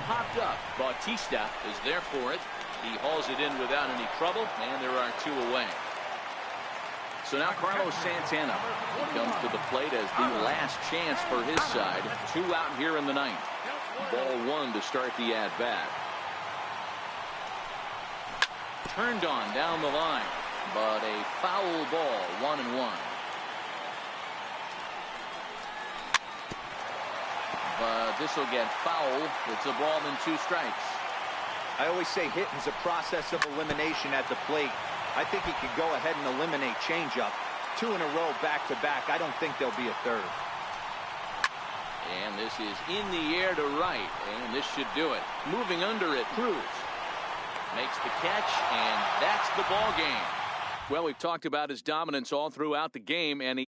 Popped up. Bautista is there for it. He hauls it in without any trouble, and there are 2 away. So now Carlos Santana comes to the plate as the last chance for his side. 2 out here in the ninth. Ball 1 to start the at-bat. Turned on down the line, but a foul ball, 1-1. But this will get foul. It's a ball and 2 strikes. I always say hitting is a process of elimination at the plate. I think he could go ahead and eliminate changeup. 2 in a row back-to-back. I don't think there'll be a third. And this is in the air to right, and this should do it. Moving under it, Cruz makes the catch, and that's the ball game. Well, we've talked about his dominance all throughout the game, and he